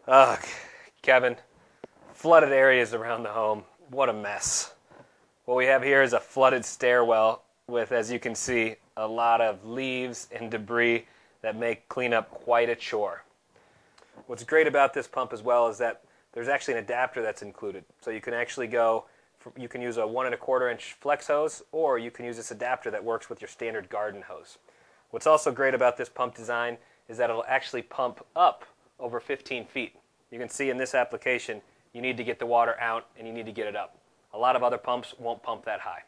Ugh, Kevin, flooded areas around the home. What a mess. What we have here is a flooded stairwell with, as you can see, a lot of leaves and debris that make cleanup quite a chore. What's great about this pump as well is that there's actually an adapter that's included. So you can actually you can use a 1¼ inch flex hose, or you can use this adapter that works with your standard garden hose. What's also great about this pump design is that it'll actually pump up over 15 feet. You can see in this application, you need to get the water out and you need to get it up. A lot of other pumps won't pump that high.